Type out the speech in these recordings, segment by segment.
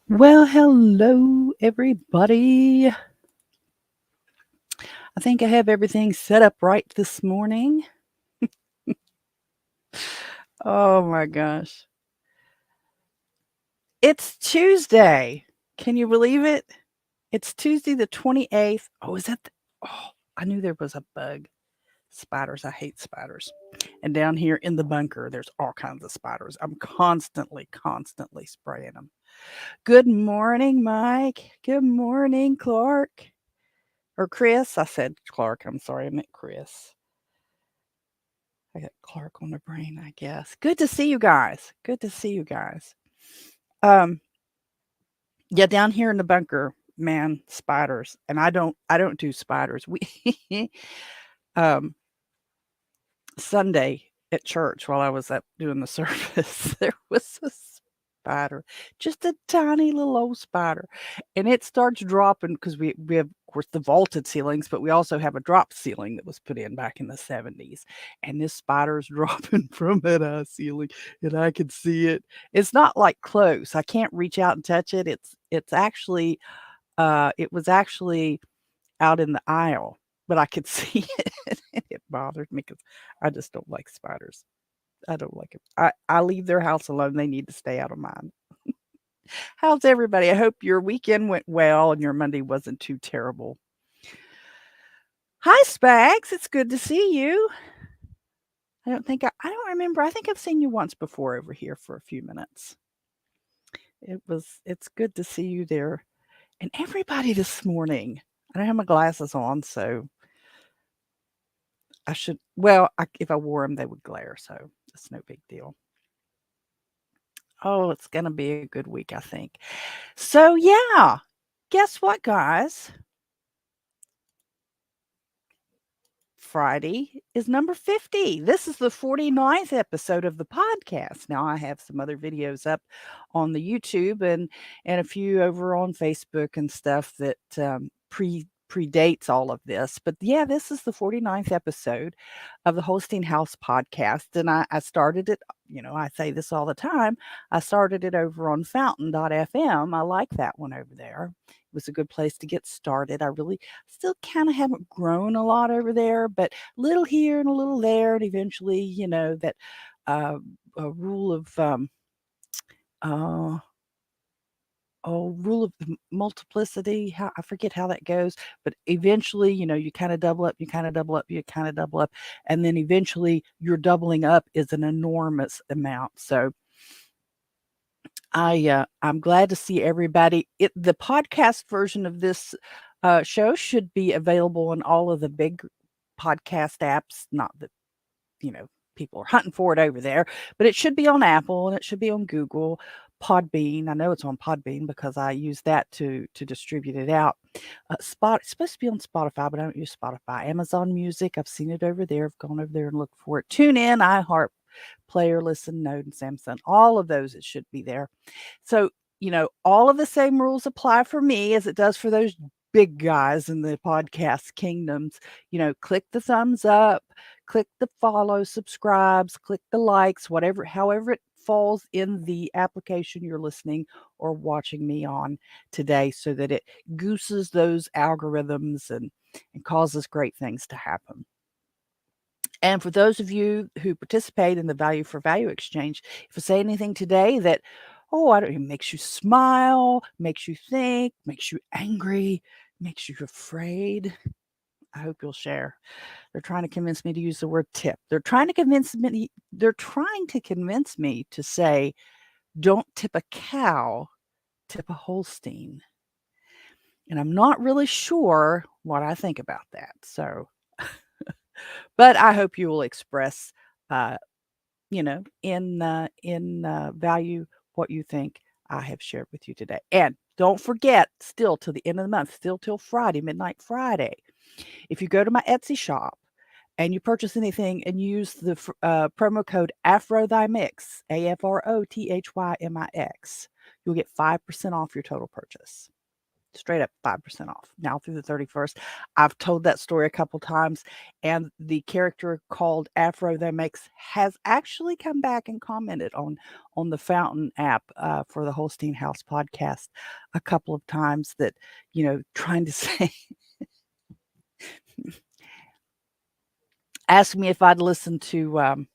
Well, hello, everybody. I think I have everything set up right this morning. Oh my gosh. It's Tuesday. Can you believe it? It's Tuesday the 28th. Oh, is that? Oh, I knew there was a bug. Spiders. I hate spiders. And down here in the bunker, there's all kinds of spiders. I'm constantly spraying them. Good morning, Mike. Good morning, Clark. Or Chris. I said Clark. I'm sorry. I meant Chris. I got Clark on the brain, I guess. Good to see you guys. Good to see you guys. Um, yeah, down here in the bunker, man, spiders. And I don't do spiders. We um Sunday at church while I was up doing the service, there was a spider, just a tiny little old spider. And it starts dropping because we have, of course, the vaulted ceilings, but we also have a drop ceiling that was put in back in the 70s. And this spider's dropping from that high ceiling, and I can see it. It's not like close. I can't reach out and touch it. It's actually it was actually out in the aisle, but I could see it, and it bothered me because I just don't like spiders. I don't like it. I leave their house alone. They need to stay out of mine. How's everybody? I hope your weekend went well and your Monday wasn't too terrible. Hi, Spags. It's good to see you. I don't remember. I think I've seen you once before over here for a few minutes. It's good to see you there. And everybody this morning. I don't have my glasses on, so I should, well, if I wore them, they would glare, so it's no big deal. Oh, it's gonna be a good week, I think. So, yeah, guess what, guys? Friday is number 50. This is the 49th episode of the podcast. Now, I have some other videos up on the YouTube and a few over on Facebook and stuff that predates all of this. But yeah, this is the 49th episode of the Holstein House podcast. And I started it, I say this all the time. I started it over on fountain.fm. I like that one over there. It was a good place to get started. I really still kind of haven't grown a lot over there, but little here and a little there. And eventually, that uh, a rule of, uh, rule of multiplicity. How I forget how that goes, but eventually, you kind of double up, you kind of double up, you kind of double up, and then eventually your doubling up is an enormous amount. So I'm glad to see everybody. The podcast version of this show should be available on all of the big podcast apps. Not that you know people are hunting for it over there, but it should be on Apple and it should be on Google. Podbean. I know it's on Podbean because I use that to distribute it out. It's supposed to be on Spotify, but I don't use Spotify. Amazon Music. I've seen it over there. I've gone over there and looked for it. Tune in, iHeart, Player, Listen, Note, and Samsung. All of those it should be there. So all of the same rules apply for me as it does for those big guys in the podcast kingdoms. Click the thumbs up, click the follow, subscribes, click the likes, whatever, however it falls in the application you're listening or watching me on today, so that it gooses those algorithms and causes great things to happen. And for those of you who participate in the value for value exchange, if I say anything today that, oh, I don't it makes you smile, makes you think, makes you angry, makes you afraid, I hope you'll share. They're trying to convince me to use the word tip. They're trying to convince me to say, don't tip a cow, tip a Holstein. And I'm not really sure what I think about that. So, but I hope you will express, uh, in value what you think I have shared with you today. And don't forget, still till the end of the month, still till Friday, midnight Friday, if you go to my Etsy shop and you purchase anything and use the promo code AfroThyMix, AFROTHYMIX, you'll get 5% off your total purchase. straight up 5% off now through the 31st. I've told that story a couple times, and the character called Afro That Makes has actually come back and commented on the Fountain app for the Holstein House podcast a couple of times that, trying to say, asked me if I'd listen to,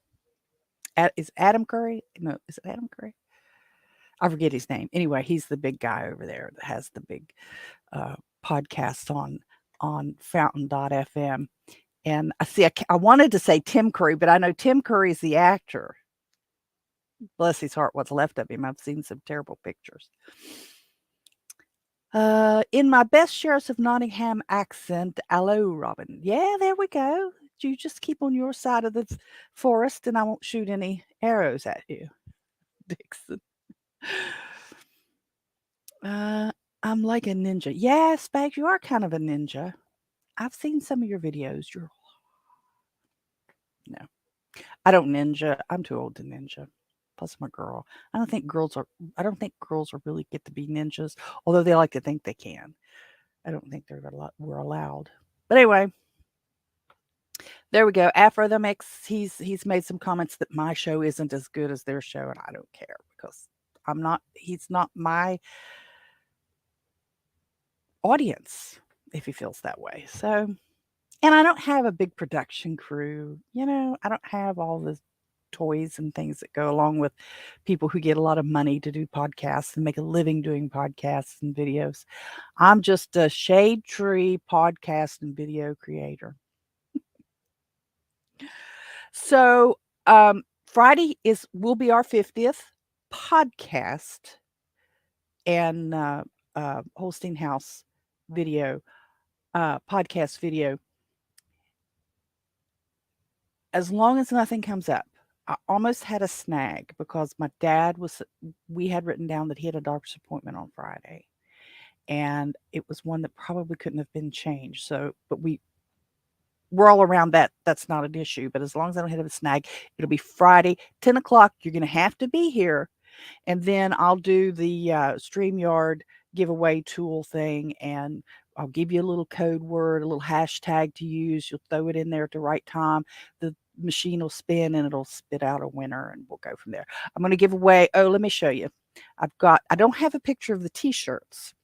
is Adam Curry? No, is it Adam Curry? I forget his name. Anyway, he's the big guy over there that has the big podcast on Fountain.fm. And I wanted to say Tim Curry, but I know Tim Curry is the actor. Bless his heart, what's left of him. I've seen some terrible pictures. In my best Sheriffs of Nottingham accent, hello, Robin. Yeah, there we go. You just keep on your side of the forest and I won't shoot any arrows at you, Dixon. I'm like a ninja. Yeah, Spags, you are kind of a ninja. I've seen some of your videos. No, I don't ninja. I'm too old to ninja. Plus, I'm a girl. I don't think girls really get to be ninjas, although they like to think they can. I don't think we're allowed. But anyway, there we go. Afro the Mix. He's made some comments that my show isn't as good as their show, and I don't care because he's not my audience if he feels that way. So, and I don't have a big production crew. I don't have all the toys and things that go along with people who get a lot of money to do podcasts and make a living doing podcasts and videos. I'm just a shade tree podcast and video creator. So, Friday will be our 50th podcast and Holstein House video, podcast video. As long as nothing comes up. I almost had a snag because we had written down that he had a doctor's appointment on Friday. And it was one that probably couldn't have been changed. So, but we're all around that. That's not an issue. But as long as I don't hit a snag, it'll be Friday, 10 o'clock. You're going to have to be here. And then I'll do the StreamYard giveaway tool thing. And I'll give you a little code word, a little hashtag to use. You'll throw it in there at the right time. The machine will spin and it'll spit out a winner and we'll go from there. I'm going to give away. Oh, let me show you. I don't have a picture of the t-shirts,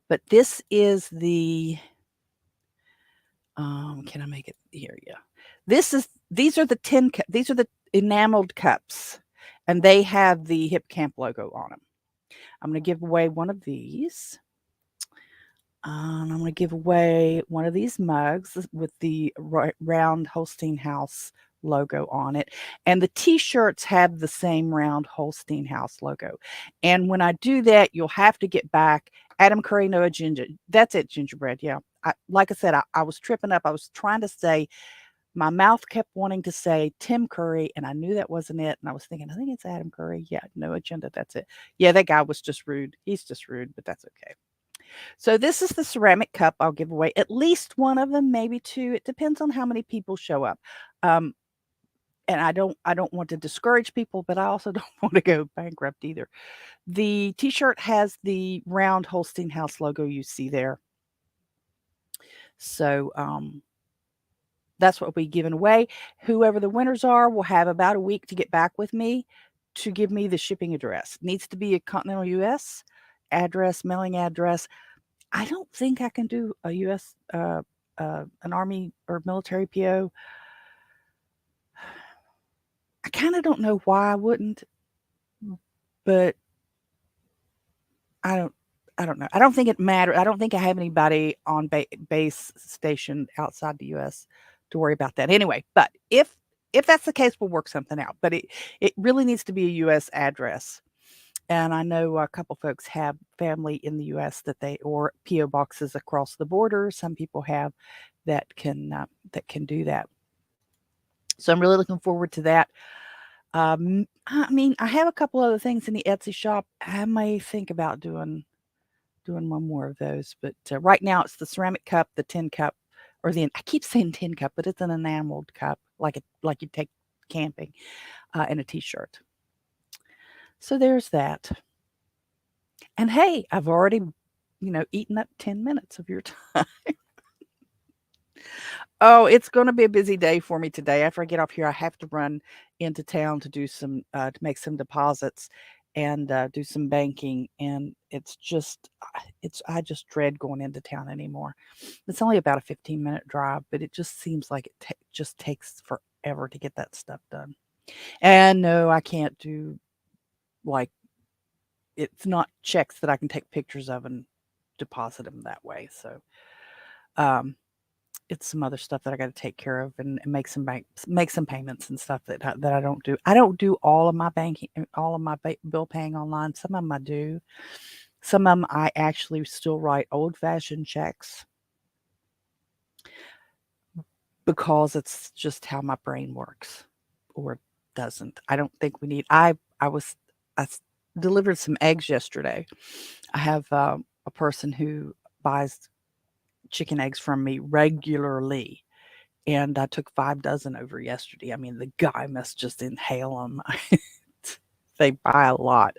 but this is the, can I make it here? Yeah. These are the enameled cups and they have the Hip Camp logo on them. I'm going to give away one of these. I'm going to give away one of these mugs with the round Holstein House logo on it. And the t-shirts have the same round Holstein House logo. And when I do that, you'll have to get back. Adam Curry, Noah Ginger. That's it, Gingerbread. Yeah. Like I said, I was tripping up. I was trying to say, my mouth kept wanting to say Tim Curry, and I knew that wasn't it. And I was thinking, I think it's Adam Curry. Yeah, no agenda. That's it. Yeah, that guy was just rude. He's just rude, but that's okay. So this is the ceramic cup. I'll give away at least one of them, maybe two. It depends on how many people show up. And I don't want to discourage people, but I also don't want to go bankrupt either. The t-shirt has the round Holstein House logo you see there. So that's what we'll be giving away. Whoever the winners are will have about a week to get back with me to give me the shipping address. It needs to be a continental U.S. address, mailing address. I don't think I can do a U.S. An Army or military PO. I kind of don't know why I wouldn't, but I don't know. I don't think it matters. I don't think I have anybody on base stationed outside the U.S. to worry about that anyway. But if that's the case, we'll work something out. But it really needs to be a U.S. address. And I know a couple folks have family in the U.S. or PO boxes across the border. Some people have that can do that. So I'm really looking forward to that. I mean, I have a couple other things in the Etsy shop. I may think about doing one more of those, but right now it's the ceramic cup, the tin cup, I keep saying tin cup, but it's an enameled cup, like you take camping, and a t-shirt. So there's that. And hey, I've already eating up 10 minutes of your time. Oh, it's gonna be a busy day for me today. After I get off here, I have to run into town to do to make some deposits and, do some banking, and it's just, I just dread going into town anymore. It's only about a 15-minute drive, but it just seems like it just takes forever to get that stuff done. And no, I can't do, like, it's not checks that I can take pictures of and deposit them that way, so, um it's some other stuff that I gotta take care of and make some payments and stuff that I don't do. I don't do all of my banking all of my bill paying online. Some of them I do. Some of them I actually still write old-fashioned checks because it's just how my brain works, or doesn't. I don't think we need I was I s delivered some eggs yesterday. I have, a person who buys chicken eggs from me regularly. And I took 5 dozen over yesterday. I mean, the guy must just inhale them. They buy a lot,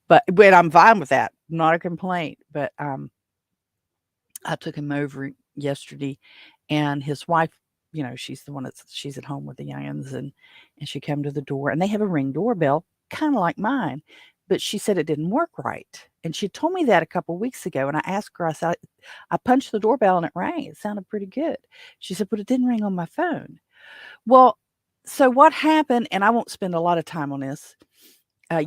but I'm fine with that, not a complaint, but, I took him over yesterday, and his wife, she's the one she's at home with the young'uns, and she came to the door, and they have a Ring doorbell, kinda like mine, but she said it didn't work right, and she told me that a couple weeks ago, and I asked her, I said, "I punched the doorbell and it rang, it sounded pretty good." She said, "But it didn't ring on my phone." Well, so what happened, and I won't spend a lot of time on this.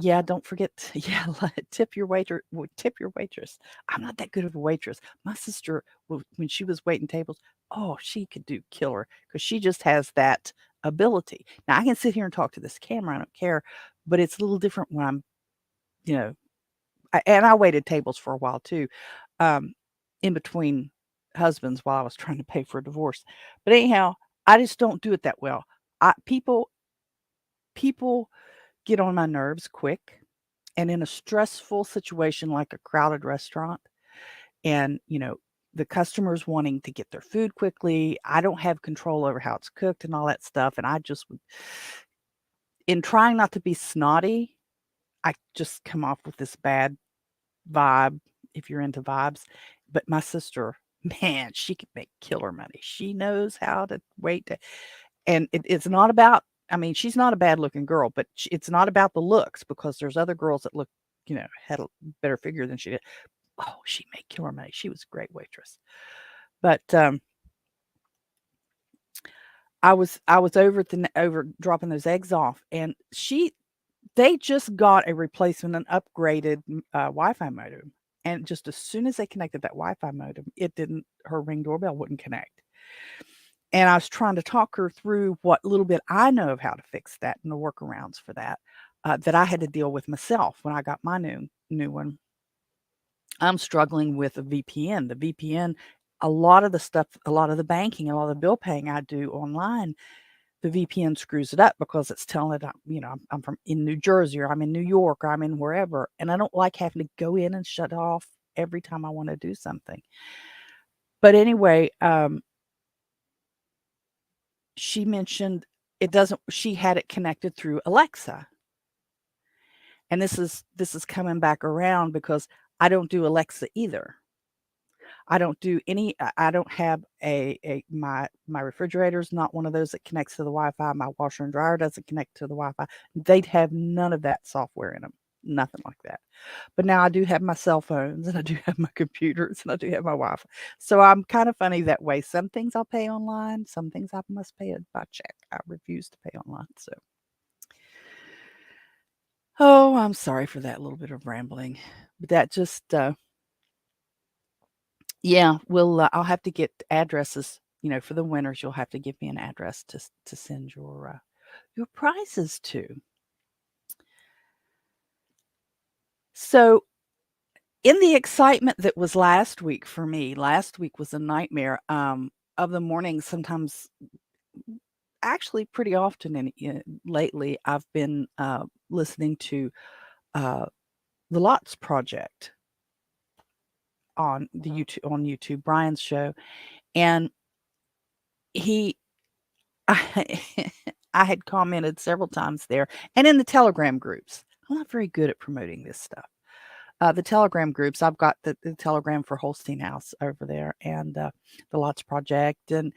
Yeah, don't forget to yeah, tip your waitress. I'm not that good of a waitress. My sister, when she was waiting tables, oh, she could do killer because she just has that ability. Now I can sit here and talk to this camera, I don't care, but it's a little different when I'm, you know, and I waited tables for a while too, um, in between husbands while I was trying to pay for a divorce. But anyhow, I just don't do it that well. People get on my nerves quick, and in a stressful situation like a crowded restaurant and, the customers wanting to get their food quickly, I don't have control over how it's cooked and all that stuff, and I just would in trying not to be snotty, I just come off with this bad vibe, if you're into vibes, but my sister, man, she could make killer money. She knows how to wait to and it's not about I mean, she's not a bad-looking girl, but it's not about the looks because there's other girls that look, had a better figure than she did. Oh, she made killer money. She was a great waitress. But, I was over at over dropping those eggs off, and they just got a replacement, an upgraded, Wi-Fi modem, and just as soon as they connected that Wi-Fi modem, it didn't her Ring doorbell wouldn't connect. And I was trying to talk her through what little bit I know of how to fix that and the workarounds for that, that I had to deal with myself when I got my new one. I'm struggling with a VPN. The VPN, a lot of the stuff, a lot of the banking, a lot of the bill paying I do online, the VPN screws it up because it's telling it, I'm from in New Jersey or I'm in New York or I'm in wherever, and I don't like having to go in and shut it off every time I want to do something. But anyway, she mentioned it doesn't. She had it connected through Alexa, and this is coming back around because I don't do Alexa either. I don't do any I don't have my refrigerator's not one of those that connects to the Wi-Fi, my washer and dryer doesn't connect to the Wi-Fi. They'd have none of that software in them, nothing like that. But now I do have my cell phones, and I do have my computers, and I do have my Wi-Fi. So I'm kind of funny that way. Some things I'll pay online, some things I must pay it by check. I refuse to pay online, so oh, I'm sorry for that little bit of rambling. But that just, yeah, I'll have to get addresses, for the winners. You'll have to give me an address to send your prizes to. So, in the excitement that was last week for me, last week was a nightmare. Of the morning, sometimes, actually, pretty often, lately, I've been listening to uh, the Lots Project on YouTube, Brian's show, and he I I had commented several times there and in the Telegram groups. I'm not very good at promoting this stuff. the Telegram groups. I've got the Telegram for Holstein House over there, and the Lots Project, and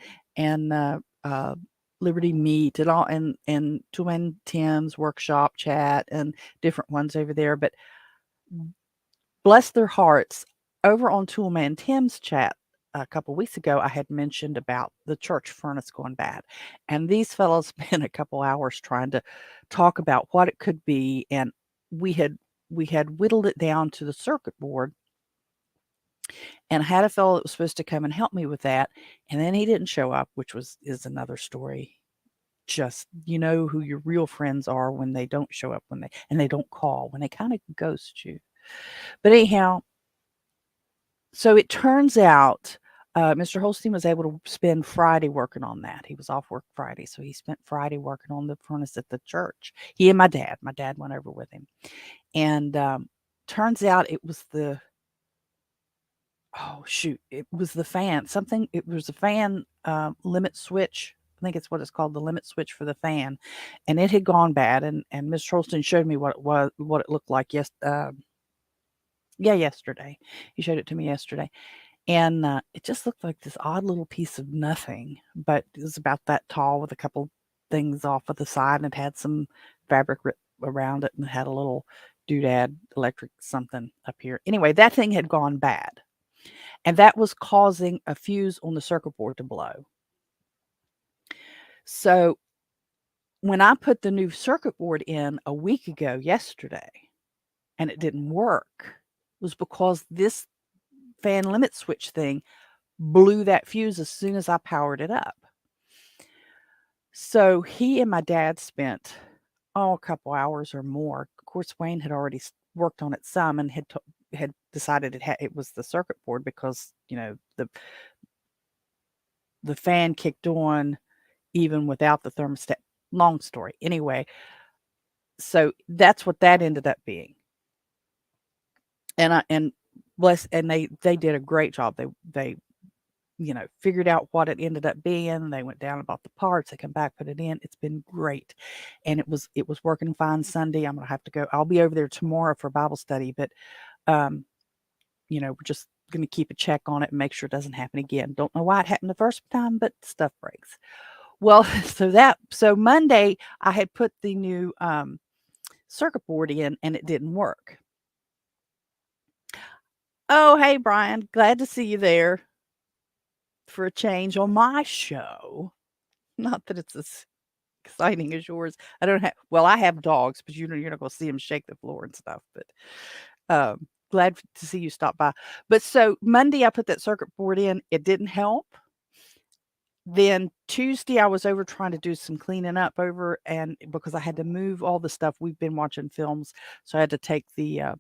Liberty Meet, and all, and Twin Tim's workshop chat, and different ones over there. But bless their hearts, over on Toolman Tim's chat a couple weeks ago, I had mentioned about the church furnace going bad, and these fellows spent a couple hours trying to talk about what it could be, and we had whittled it down to the circuit board, and I had a fellow that was supposed to come and help me with that, and then he didn't show up, which is another story. Just, you know who your real friends are when they don't show up, when they don't call, when they kind of ghost you. But anyhow, so it turns out Mr. Holstein was able to spend Friday working on that. He was off work Friday, so he spent Friday working on the furnace at the church. He and my dad went over with him. And turns out it was the it was the fan. It was a fan limit switch. I think it's what it's called, the limit switch for the fan. And it had gone bad. And Mr. Holstein showed me what it was, what it looked like. Yesterday. He showed it to me yesterday. And it just looked like this odd little piece of nothing, but it was about that tall with a couple things off of the side, and it had some fabric around it, and it had a little doodad electric something up here. Anyway, that thing had gone bad, and that was causing a fuse on the circuit board to blow. So when I put the new circuit board in a week ago yesterday, and it didn't work, it was because this fan limit switch thing blew that fuse as soon as I powered it up. So he and my dad spent, a couple hours or more. Of course, Wayne had already worked on it some, and had decided it was the circuit board, because, the fan kicked on even without the thermostat. Long story. Anyway, so that's what that ended up being. And they did a great job. They figured out what it ended up being. They went down and bought the parts. They come back, put it in. It's been great. And it was working fine Sunday. I'm going to have to go. I'll be over there tomorrow for Bible study, but, we're just going to keep a check on it and make sure it doesn't happen again. Don't know why it happened the first time, but stuff breaks. Well, so Monday I had put the new, circuit board in, and it didn't work. Oh, hey, Brian. Glad to see you there for a change on my show. Not that it's as exciting as yours. I have dogs, but you're not going to see them shake the floor and stuff. But glad to see you stop by. But so Monday I put that circuit board in. It didn't help. Then Tuesday I was over trying to do some cleaning up over, and because I had to move all the stuff, we've been watching films, so I had to take the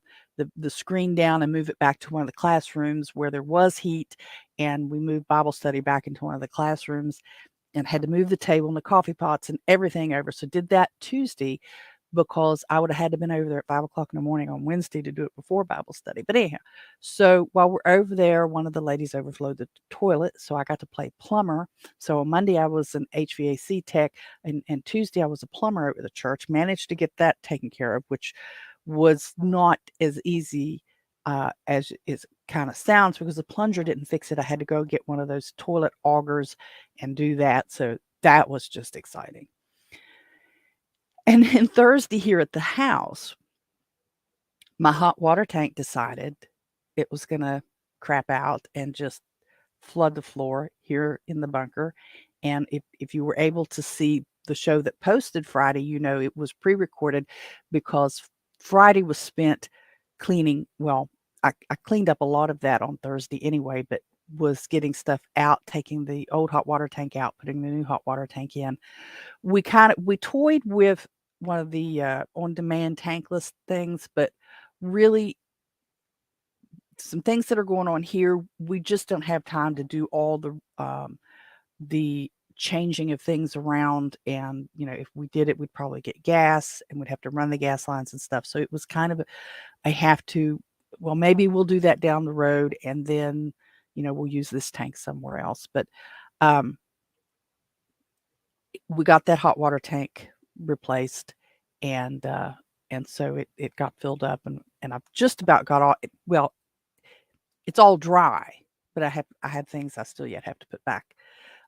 screen down and move it back to one of the classrooms where there was heat, and we moved Bible study back into one of the classrooms, and had to move the table and the coffee pots and everything over. So did that Tuesday, because I would have had to been over there at 5:00 in the morning on Wednesday to do it before Bible study. But anyhow, so while we're over there, one of the ladies overflowed the toilet, so I got to play plumber. So on Monday I was an HVAC tech, and Tuesday I was a plumber over the church. Managed to get that taken care of, which was not as easy as it kind of sounds, because the plunger didn't fix it. I had to go get one of those toilet augers and do that. So that was just exciting. And then Thursday here at the house, my hot water tank decided it was going to crap out and just flood the floor here in the bunker. And if you were able to see the show that posted Friday, it was pre-recorded, because Friday was spent cleaning. Well, I cleaned up a lot of that on Thursday anyway, but was getting stuff out, taking the old hot water tank out, putting the new hot water tank in. We toyed with one of the on-demand tankless things, but really some things that are going on here, we just don't have time to do all the changing of things around. And if we did it, we'd probably get gas, and we'd have to run the gas lines and stuff. So it was kind of I have to, well, maybe we'll do that down the road, and then we'll use this tank somewhere else. But we got that hot water tank replaced, and and so it got filled up, and I've just about got all. Well, it's all dry, but I had things I still yet have to put back.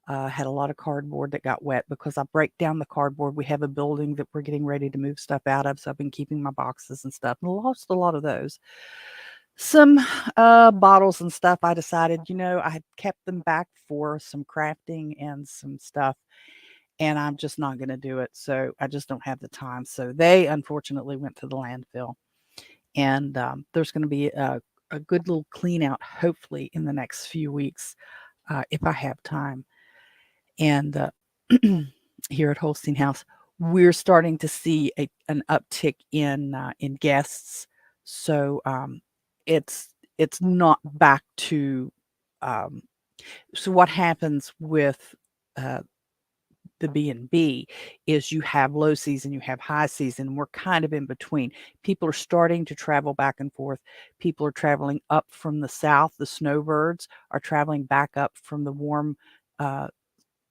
Had a lot of cardboard that got wet because I break down the cardboard. We have a building that we're getting ready to move stuff out of, so I've been keeping my boxes and stuff, and lost a lot of those. Some bottles and stuff. I decided, I had kept them back for some crafting and some stuff, and I'm just not going to do it. So I just don't have the time. So they unfortunately went to the landfill, and there's going to be a good little clean out, hopefully in the next few weeks, if I have time. And here at Holstein House, we're starting to see an uptick in guests. So it's not back to. So what happens with the B&B is you have low season, you have high season. We're kind of in between. People are starting to travel back and forth. People are traveling up from the south. The snowbirds are traveling back up from the warm,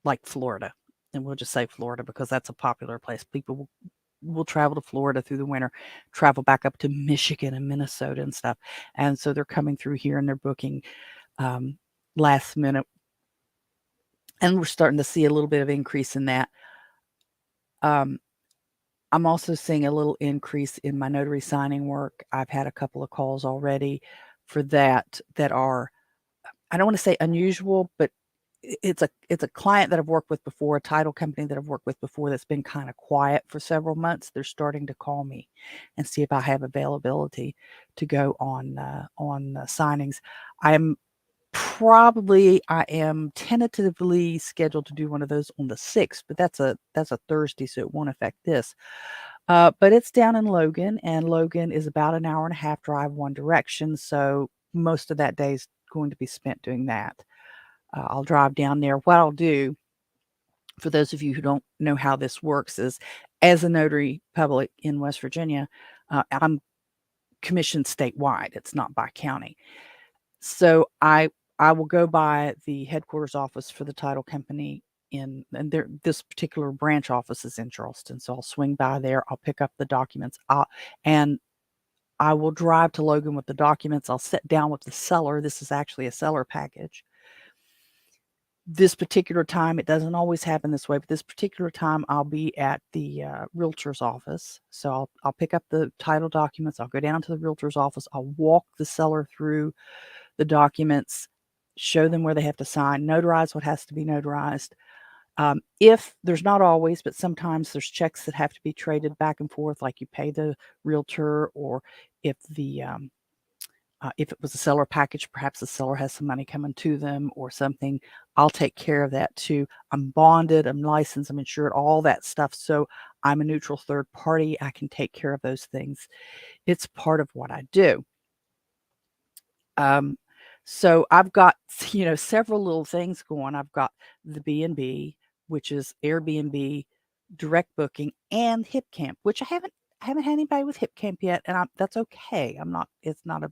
like Florida. And we'll just say Florida because that's a popular place. People will travel to Florida through the winter, travel back up to Michigan and Minnesota and stuff. And so they're coming through here and they're booking last minute. And we're starting to see a little bit of increase in that. I'm also seeing a little increase in my notary signing work. I've had a couple of calls already for that are, I don't want to say unusual, but it's a client that I've worked with before, a title company that I've worked with before that's been kind of quiet for several months. They're starting to call me and see if I have availability to go on signings. I am tentatively scheduled to do one of those on the 6th, but that's a Thursday, so it won't affect this. But it's down in Logan, and Logan is about an hour and a half drive one direction, so most of that day is going to be spent doing that. I'll drive down there. What I'll do, for those of you who don't know how this works, is as a notary public in West Virginia, I'm commissioned statewide. It's not by county. So I will go by the headquarters office for the title company and this particular branch office is in Charleston. So I'll swing by there. I'll pick up the documents. And I will drive to Logan with the documents. I'll sit down with the seller. This is actually a seller package. This particular time, it doesn't always happen this way, but this particular time I'll be at the realtor's office. So I'll pick up the title documents. I'll go down to the realtor's office. I'll walk the seller through the documents, show them where they have to sign, notarize what has to be notarized. If there's not always, but sometimes there's checks that have to be traded back and forth, like you pay the realtor, or if if it was a seller package, perhaps the seller has some money coming to them or something. I'll take care of that too. I'm bonded, I'm licensed, I'm insured, all that stuff. So I'm a neutral third party. I can take care of those things. It's part of what I do. So I've got, several little things going. I've got the B&B, which is Airbnb, direct booking, and HipCamp, which I haven't had anybody with HipCamp yet, and that's okay. It's not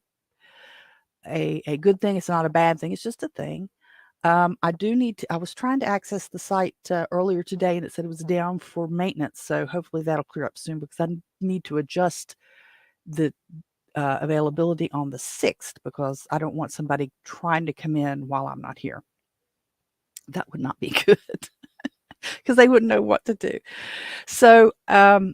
a good thing. It's not a bad thing. It's just a thing. I was trying to access the site earlier today, and it said it was down for maintenance. So hopefully that'll clear up soon because I need to adjust the availability on the 6th because I don't want somebody trying to come in while I'm not here. That would not be good because they wouldn't know what to do. So, so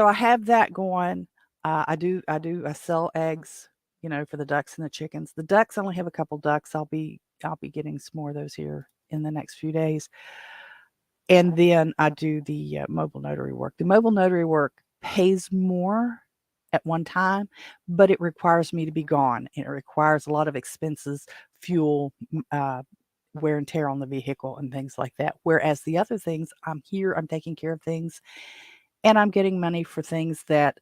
I have that going. I sell eggs, for the ducks and the chickens. The ducks, I only have a couple ducks. I'll be getting some more of those here in the next few days. And then I do the mobile notary work. The mobile notary work pays more at one time, but it requires me to be gone. It requires a lot of expenses, fuel, wear and tear on the vehicle and things like that. Whereas the other things, I'm here, I'm taking care of things, and I'm getting money for things that,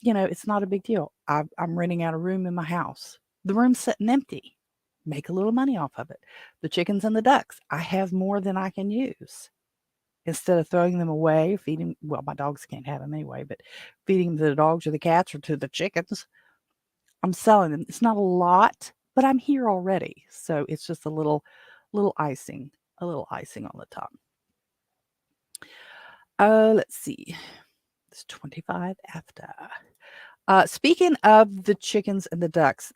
it's not a big deal. I'm renting out a room in my house. The room's sitting empty. Make a little money off of it. The chickens and the ducks, I have more than I can use. Instead of throwing them away, feeding, well, my dogs can't have them anyway, but feeding them to the dogs or the cats or to the chickens, I'm selling them. It's not a lot, but I'm here already. So it's just a little icing on the top. Let's see. It's 25 after. Speaking of the chickens and the ducks,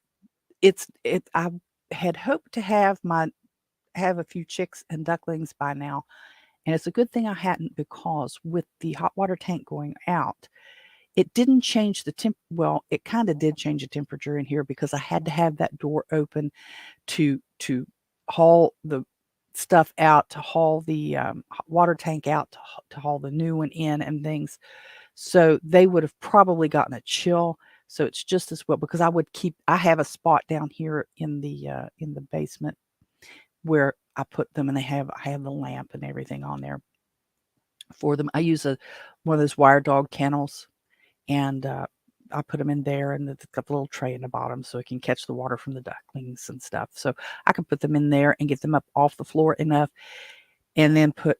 I had hoped to have a few chicks and ducklings by now, and it's a good thing I hadn't because with the hot water tank going out, it didn't change the well, it kind of did change the temperature in here because I had to have that door open to haul the stuff out, to haul the hot water tank out, to haul the new one in and things. So they would have probably gotten a chill. So it's just as well because I have a spot down here in the basement where I put them, and I have the lamp and everything on there for them. I use one of those wire dog kennels, and I put them in there, and it's got a little tray in the bottom so it can catch the water from the ducklings and stuff. So I can put them in there and get them up off the floor enough, and then put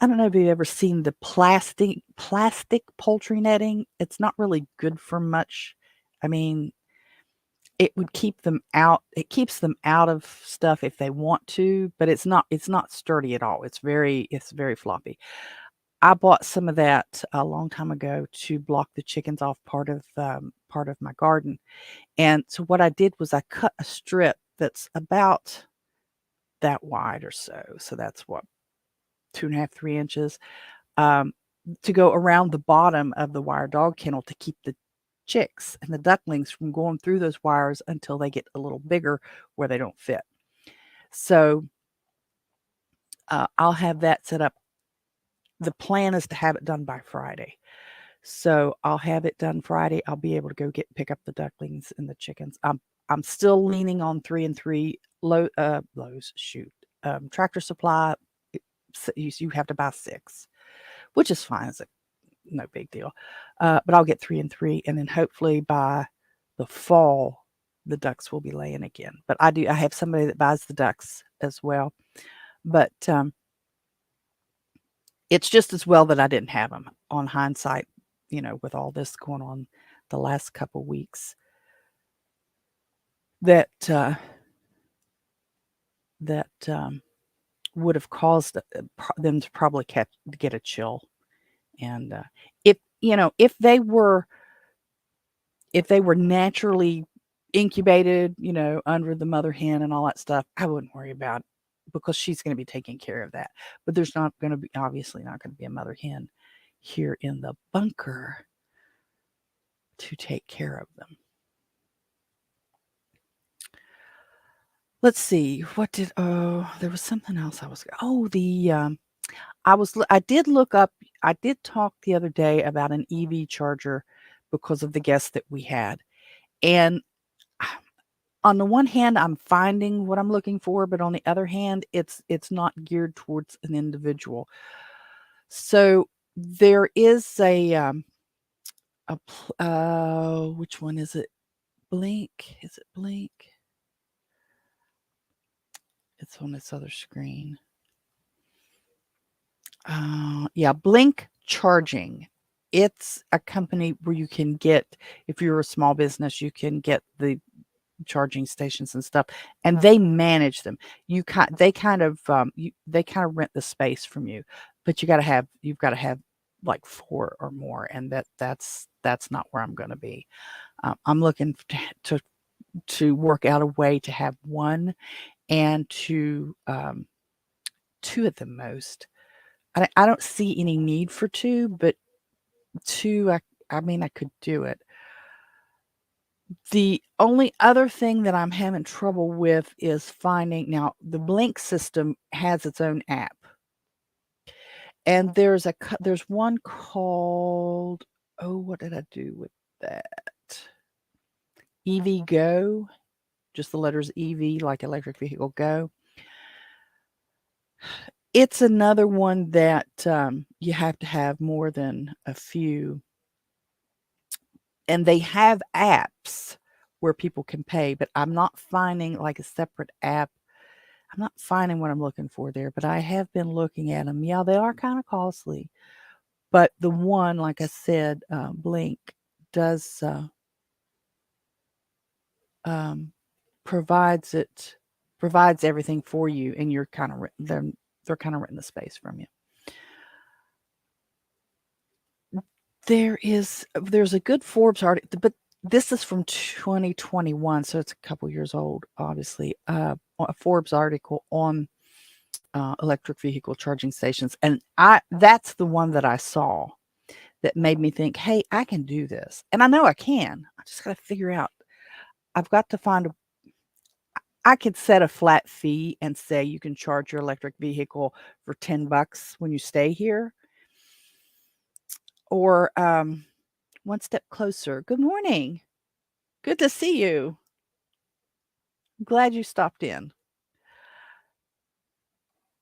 I don't know if you've ever seen the plastic poultry netting. It's not really good for much. I mean, it would keep them out. It keeps them out of stuff if they want to, but it's not sturdy at all. It's very floppy. I bought some of that a long time ago to block the chickens off part of my garden. And so what I did was I cut a strip that's about that wide or so. So that's what, 2.5, 3 inches, um, to go around the bottom of the wire dog kennel to keep the chicks and the ducklings from going through those wires until they get a little bigger where they don't fit. So I'll have that set up. The plan is to have it done by Friday. So I'll have it done Friday. I'll be able to go pick up the ducklings and the chickens. I'm still leaning on 3 and 3 Lowe's. Tractor Supply. You have to buy 6, which is fine. It's no big deal. But I'll get 3 and 3, and then hopefully by the fall, the ducks will be laying again. But I have somebody that buys the ducks as well. But it's just as well that I didn't have them on hindsight, with all this going on the last couple weeks. That would have caused them to probably get a chill. And if they were naturally incubated, under the mother hen and all that stuff, I wouldn't worry about it because she's going to be taking care of that. But there's obviously not going to be a mother hen here in the bunker to take care of them. Let's see. There was something else I did talk the other day about an EV charger because of the guests that we had. And on the one hand, I'm finding what I'm looking for, but on the other hand, it's not geared towards an individual. So there is which one is it? Blink? Is it Blink? It's on this other screen. Yeah, Blink Charging. It's a company where you can get, if you're a small business, you can get the charging stations and stuff, and they manage them. They kind of rent the space from you, but you've got to have like 4 or more, and that's not where I'm going to be. I'm looking to work out a way to have 1 and 2 at the most. I don't see any need for 2, but 2, I mean, I could do it. The only other thing that I'm having trouble with is finding, now the Blink system has its own app. And there's one called, what did I do with that? EV Go, just the letters EV, like electric vehicle go. It's another one that you have to have more than a few. And they have apps where people can pay, but I'm not finding like a separate app. I'm not finding what I'm looking for there, but I have been looking at them. Yeah, they are kind of costly. But the one, like I said, Blink does provides everything for you, and you're kind of they're kind of renting the space from you. There's a good Forbes article, but this is from 2021, so it's a couple years old, obviously. A Forbes article on electric vehicle charging stations, and that's the one that I saw that made me think, hey, I can do this, and I know I can. I just got to figure out. I've got to find a. I could set a flat fee and say you can charge your electric vehicle for $10 when you stay here, or one step closer. Good morning. Good to see you. I'm glad you stopped in.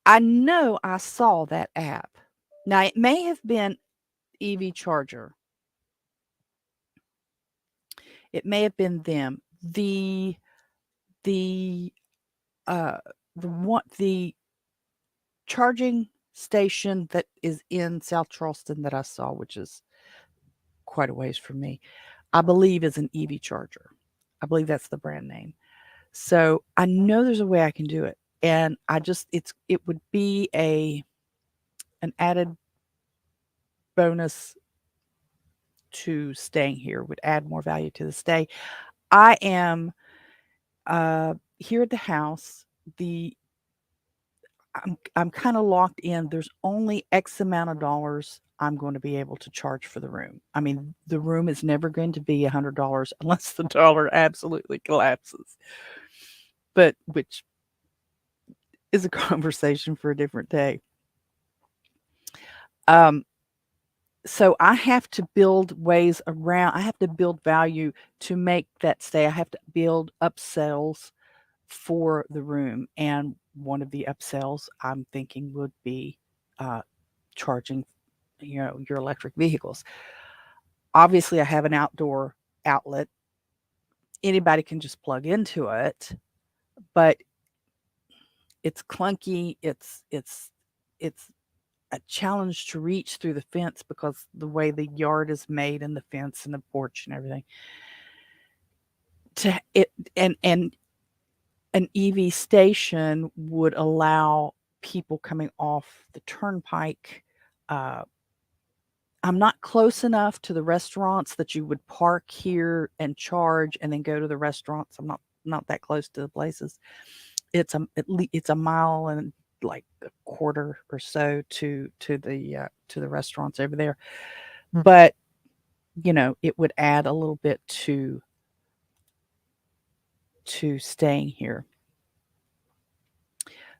I know I saw that app. Now, it may have been EV Charger. It may have been them. The the charging station that is in South Charleston that I saw, which is quite a ways from me, I believe is an EV Charger. I believe that's the brand name. So I know there's a way I can do it, and it would be an added bonus to staying here. Would add more value to the stay. I am here at the house. I'm kind of locked in. There's only X amount of dollars I'm going to be able to charge for the room. I mean, the room is never going to be $100 unless the dollar absolutely collapses. But which is a conversation for a different day. So I have to build ways around. I have to build value to make that stay. I have to build upsells for the room, and one of the upsells I'm thinking would be charging, your electric vehicles. Obviously, I have an outdoor outlet. Anybody can just plug into it, but it's clunky. It's a challenge to reach through the fence because the way the yard is made and the fence and the porch and everything. To it and an EV station would allow people coming off the turnpike. Uh, I'm not close enough to the restaurants that you would park here and charge and then go to the restaurants. I'm not that close to the places. It's a mile and like a quarter or so to the restaurants over there. But it would add a little bit to staying here.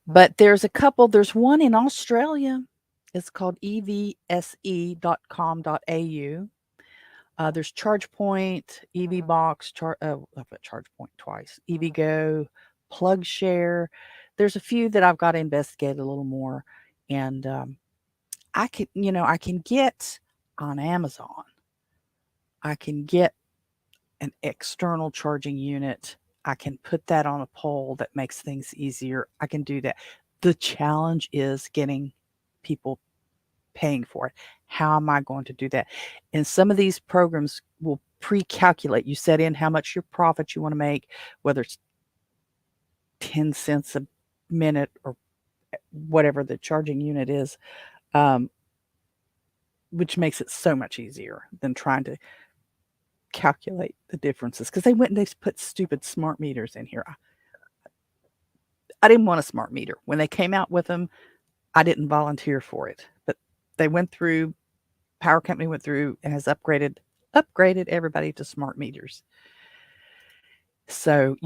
But there's one in Australia. It's called evse.com.au. There's ChargePoint, EVBox, I've got ChargePoint twice, EVgo, PlugShare. There's a few that I've got to investigate a little more, and I can get on Amazon. I can get an external charging unit. I can put that on a pole that makes things easier. I can do that. The challenge is getting people paying for it. How am I going to do that? And some of these programs will pre-calculate. You set in how much your profit you want to make, whether it's 10 cents a minute or whatever the charging unit is, which makes it so much easier than trying to calculate the differences. Because they went and they put stupid smart meters in here. I didn't want a smart meter. When they came out with them, I didn't volunteer for it. But they went through, power company went through and has upgraded everybody to smart meters. So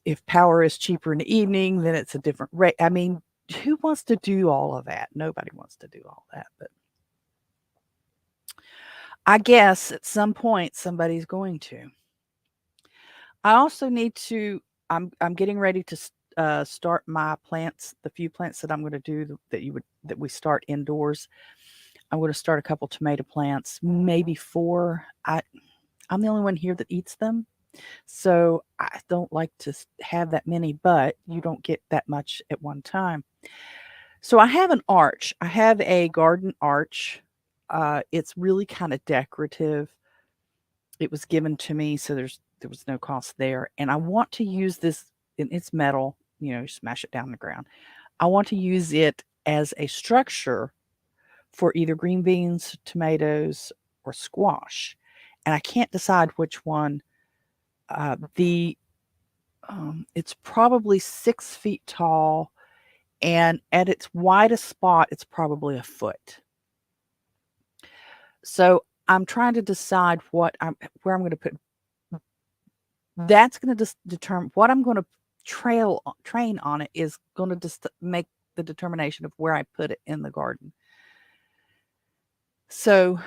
if power is cheaper in the evening, then it's a different rate. I mean, who wants to do all of that? Nobody wants to do all that, but I guess at some point somebody's going to. I also need to. I'm getting ready to start my plants. The few plants that I'm going to do that we start indoors. I'm going to start a couple tomato plants, maybe 4. I'm the only one here that eats them, so I don't like to have that many. But you don't get that much at one time. So I have an arch. I have a garden arch. It's really kind of decorative. It was given to me, so there was no cost there. And I want to use this, and it's metal, smash it down on the ground. I want to use it as a structure for either green beans, tomatoes, or squash. And I can't decide which one. It's probably 6 feet tall, and at its widest spot, it's probably a foot. So I'm trying to decide where I'm going to put. That's going to determine what I'm going to train on it is going to just make the determination of where I put it in the garden. So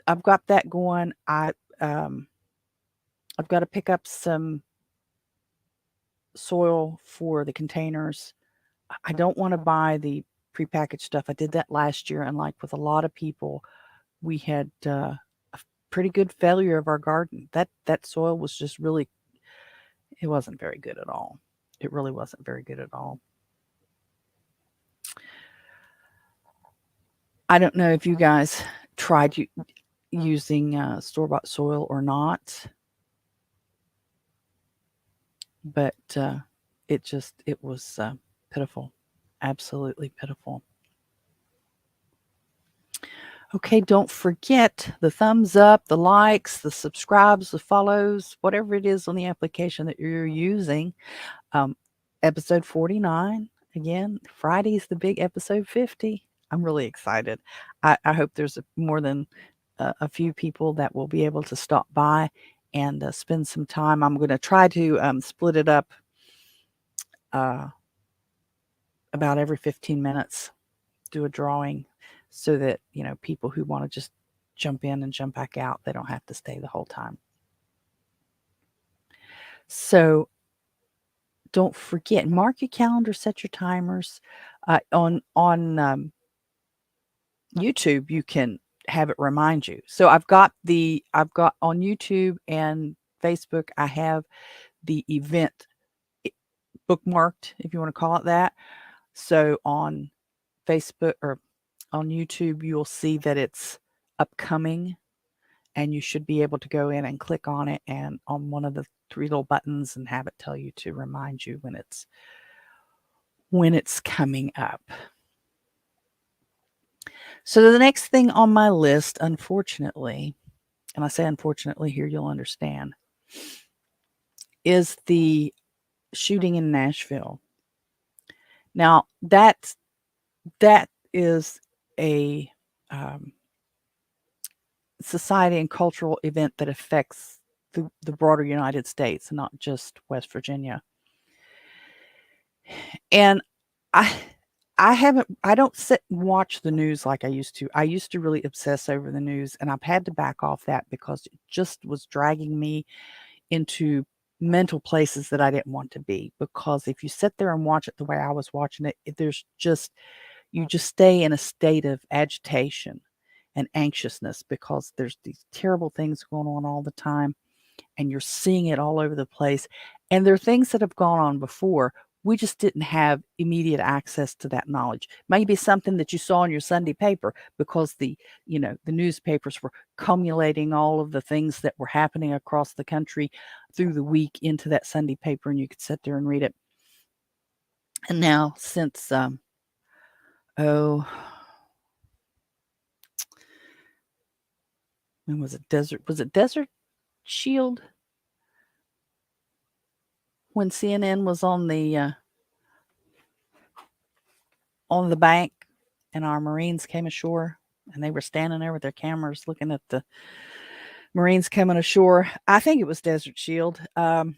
I've got that going. I've got to pick up some soil for the containers. I don't want to buy the prepackaged stuff. I did that last year, and like with a lot of people, we had a pretty good failure of our garden. That soil was just really, it wasn't very good at all. It really wasn't very good at all. I don't know if you guys tried using store-bought soil or not, but it was pitiful, absolutely pitiful. Okay, don't forget the thumbs up, the likes, the subscribes, the follows, whatever it is on the application that you're using. Episode 49, again, Friday's the big episode 50. I'm really excited. I hope there's more than a few people that will be able to stop by and spend some time. I'm going to try to split it up about every 15 minutes, do a drawing so that, people who want to just jump in and jump back out, they don't have to stay the whole time. So don't forget, mark your calendar, set your timers. On YouTube, you can have it remind you. So I've got on YouTube and Facebook, I have the event bookmarked, if you want to call it that. So on Facebook or on YouTube, you'll see that it's upcoming, and you should be able to go in and click on it and on one of the 3 little buttons and have it tell you to remind you when it's coming up. So the next thing on my list, unfortunately, and I say unfortunately here, you'll understand, is the shooting in Nashville. Now, that is a society and cultural event that affects the broader United States, not just West Virginia. And I don't sit and watch the news like I used to. I used to really obsess over the news, and I've had to back off that because it just was dragging me into mental places that I didn't want to be. Because if you sit there and watch it the way I was watching it, you just stay in a state of agitation and anxiousness because there's these terrible things going on all the time, and you're seeing it all over the place. And there are things that have gone on before. We just didn't have immediate access to that knowledge. Maybe something that you saw in your Sunday paper because the newspapers were cumulating all of the things that were happening across the country through the week into that Sunday paper, and you could sit there and read it. And now since, when was it? Desert Shield? When CNN was on the bank and our Marines came ashore and they were standing there with their cameras looking at the Marines coming ashore. I think it was Desert Shield. And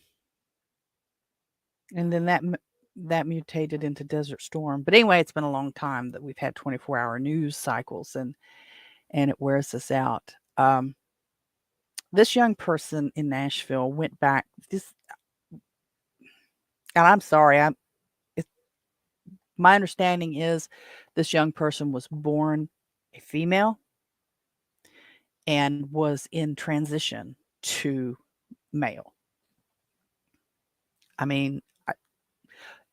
then that mutated into Desert Storm. But anyway, it's been a long time that we've had 24-hour news cycles, and it wears us out. This young person in Nashville went back. And I'm sorry, my understanding is this young person was born a female and was in transition to male. I mean,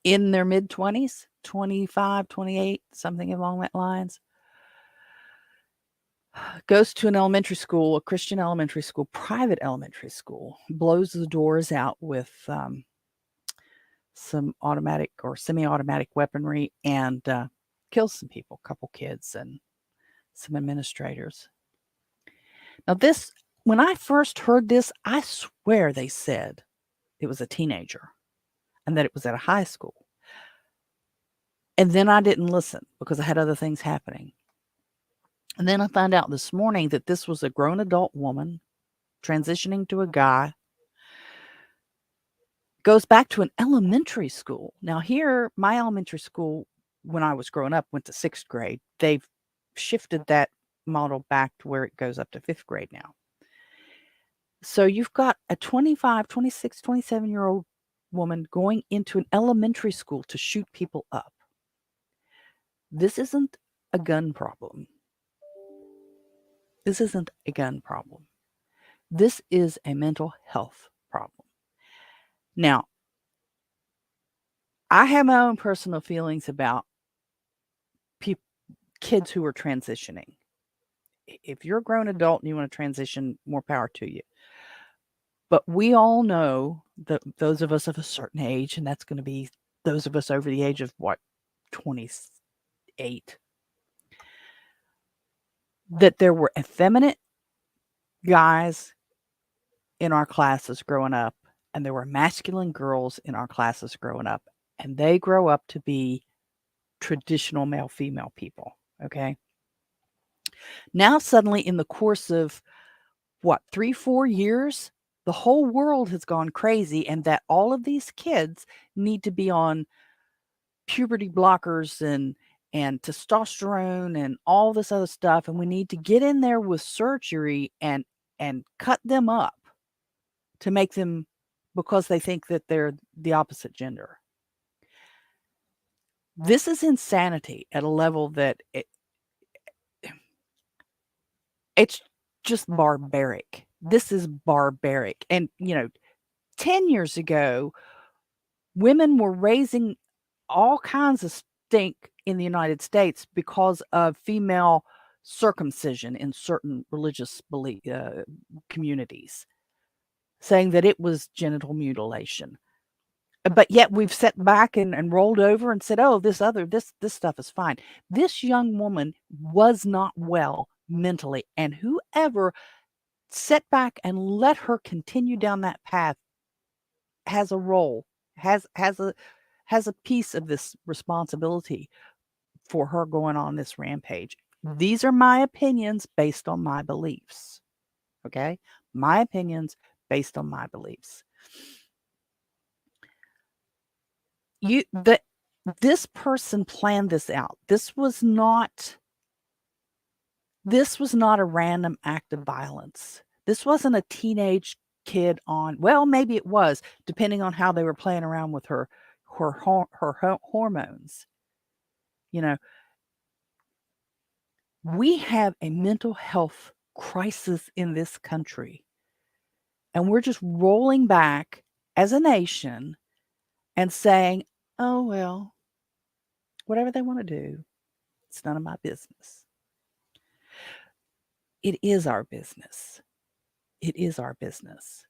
in their mid-20s, 25, 28, something along that lines. Goes to an elementary school, a Christian elementary school, private elementary school, blows the doors out with some automatic or semi-automatic weaponry, and kills some people, a couple kids and some administrators. Now, when I first heard this, I swear they said it was a teenager and that it was at a high school. And then I didn't listen because I had other things happening. And then I found out this morning that this was a grown adult woman transitioning to a guy. Goes back to an elementary school. Now, here, my elementary school, when I was growing up, went to 6th grade. They've shifted that model back to where it goes up to 5th grade now. So you've got a 25, 26, 27-year-old woman going into an elementary school to shoot people up. This isn't a gun problem. This isn't a gun problem. This is a mental health problem. Now, I have my own personal feelings about kids who are transitioning. If you're a grown adult and you want to transition, more power to you. But we all know that those of us of a certain age, and that's going to be those of us over the age of 28, that there were effeminate guys in our classes growing up, and there were masculine girls in our classes growing up, and they grow up to be traditional male-female people, okay? Now, suddenly, in the course of 3, 4 years, the whole world has gone crazy, and that all of these kids need to be on puberty blockers and testosterone and all this other stuff, and we need to get in there with surgery and cut them up to make them, because they think that they're the opposite gender. This is insanity at a level that it's just barbaric. This is barbaric. And, 10 years ago, women were raising all kinds of stink in the United States because of female circumcision in certain religious communities, saying that it was genital mutilation. But yet we've sat back and rolled over and said, oh, this stuff is fine. This young woman was not well mentally, and whoever sat back and let her continue down that path has a role, has a piece of this responsibility for her going on this rampage. These are my opinions based on my beliefs. Okay? My opinions based on my beliefs. This person planned this out. This was not a random act of violence. This wasn't a teenage kid maybe it was, depending on how they were playing around with her hormones. We have a mental health crisis in this country, and we're just rolling back as a nation and saying, oh, well, whatever they want to do, it's none of my business. It is our business. It is our business.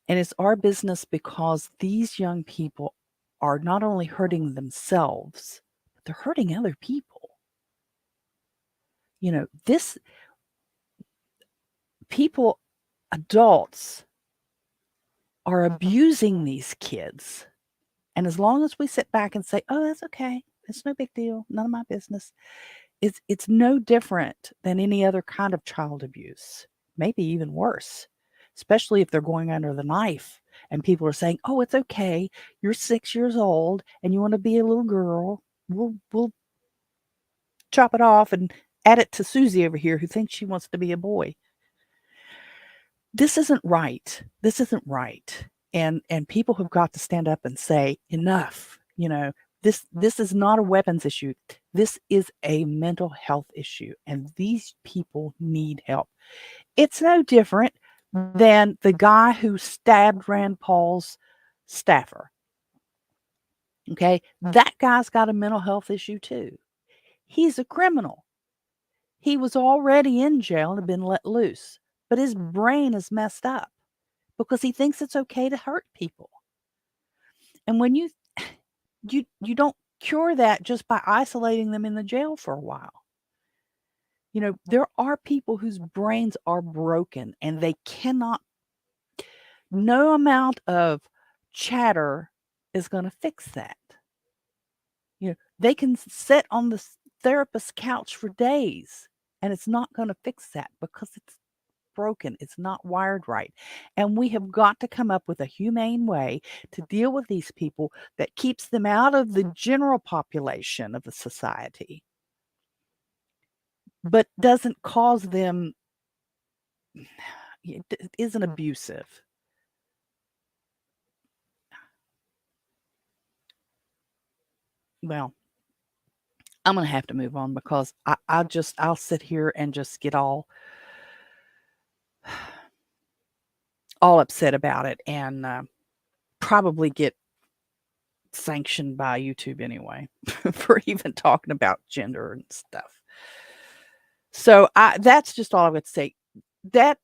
And it's our business because these young people are not only hurting themselves, but they're hurting other people. Adults are abusing these kids. And as long as we sit back and say, oh, that's okay, it's no big deal, none of my business, it's no different than any other kind of child abuse, maybe even worse, especially if they're going under the knife and people are saying, oh, it's okay, you're 6 years old and you want to be a little girl, we'll chop it off and add it to Susie over here who thinks she wants to be a boy. This isn't right. This isn't right. And people have got to stand up and say, enough. This is not a weapons issue. This is a mental health issue, and these people need help. It's no different than the guy who stabbed Rand Paul's staffer. Okay? That guy's got a mental health issue too. He's a criminal. He was already in jail and had been let loose, but his brain is messed up because he thinks it's okay to hurt people. And when you don't cure that just by isolating them in the jail for a while. There are people whose brains are broken and they cannot, no amount of chatter is going to fix that. They can sit on the therapist's couch for days and it's not going to fix that because it's broken. It's not wired right. And we have got to come up with a humane way to deal with these people that keeps them out of the general population of the society, but doesn't cause them, it isn't abusive. Well, I'm going to have to move on because I'll sit here and just get all upset about it and probably get sanctioned by YouTube anyway for even talking about gender and stuff. So that's just all I would say. That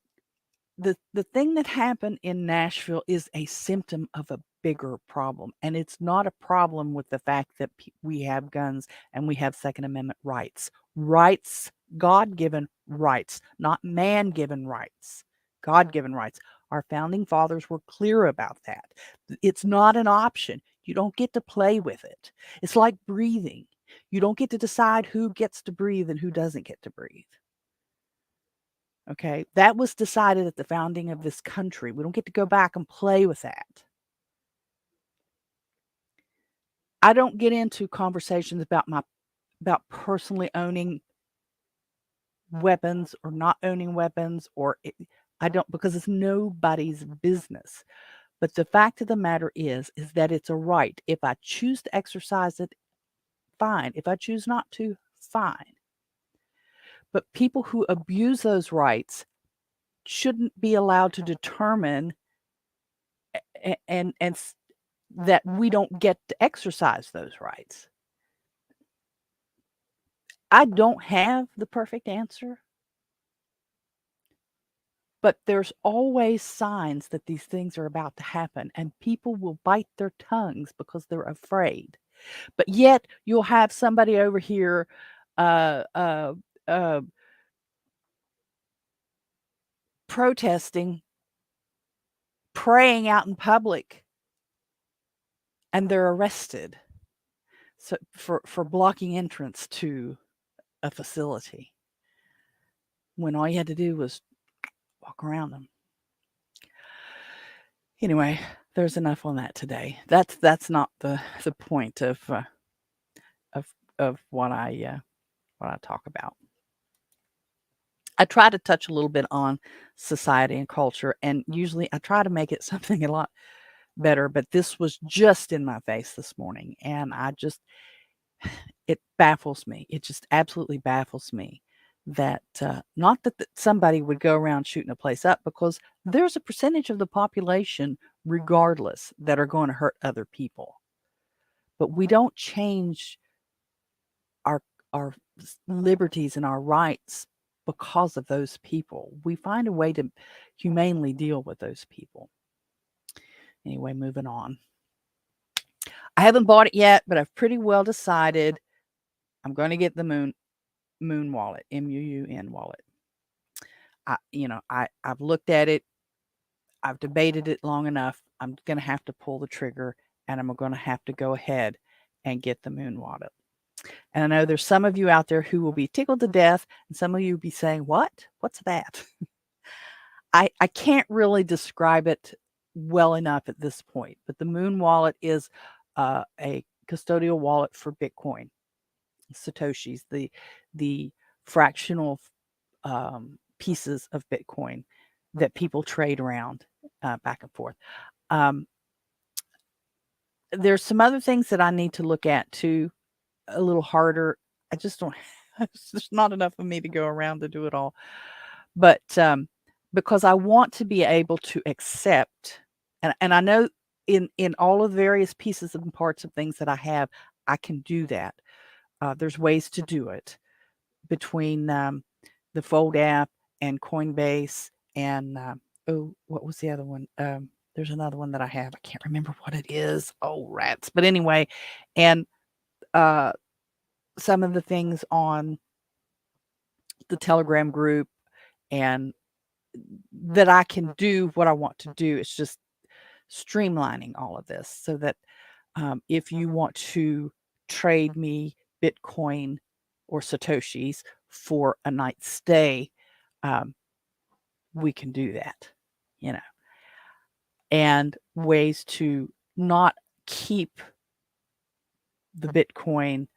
the thing that happened in Nashville is a symptom of a bigger problem, and it's not a problem with the fact that we have guns and we have Second Amendment rights. Rights, God-given rights, not man-given rights. God-given rights. Our founding fathers were clear about that. It's not an option. You don't get to play with it. It's like breathing. You don't get to decide who gets to breathe and who doesn't get to breathe. Okay, that was decided at the founding of this country. We don't get to go back and play with that. I don't get into conversations about personally owning weapons or not owning weapons, I don't, because it's nobody's business. But the fact of the matter is that it's a right. If I choose to exercise it, fine. If I choose not to, fine. But people who abuse those rights shouldn't be allowed to determine and that we don't get to exercise those rights. I don't have the perfect answer, but there's always signs that these things are about to happen, and people will bite their tongues because they're afraid. But yet you'll have somebody over here protesting, praying out in public, and they're arrested for blocking entrance to a facility when all you had to do was walk around them. Anyway, there's enough on that today. That's not the point of what I talk about. I try to touch a little bit on society and culture, and usually I try to make it something a lot better, but this was just in my face this morning, and it baffles me. It just absolutely baffles me that not that somebody would go around shooting a place up, because there's a percentage of the population regardless that are going to hurt other people. But we don't change our liberties and our rights because of those people. We find a way to humanely deal with those people. Anyway, moving on. I haven't bought it yet, but I've pretty well decided I'm going to get the Muun wallet, MUUN wallet. I've looked at it. I've debated it long enough. I'm going to have to pull the trigger, and I'm going to have to go ahead and get the Muun wallet. And I know there's some of you out there who will be tickled to death, and some of you will be saying, "What? What's that?" I can't really describe it well enough at this point, but the Muun wallet is a custodial wallet for Bitcoin, Satoshis, the fractional pieces of Bitcoin that people trade around back and forth. There's some other things that I need to look at too, a little harder. I just don't. There's not enough of me to go around to do it all, but because I want to be able to accept, and I know in all of the various pieces and parts of things that I have, I can do that. There's ways to do it between the Fold app and Coinbase and what was the other one? There's another one that I have. I can't remember what it is. Oh, rats. But anyway, and some of the things on the Telegram group, and that I can do what I want to do. It's just streamlining all of this so that if you want to trade me Bitcoin or Satoshis for a night's stay, we can do that, you know, and ways to not keep the Bitcoin,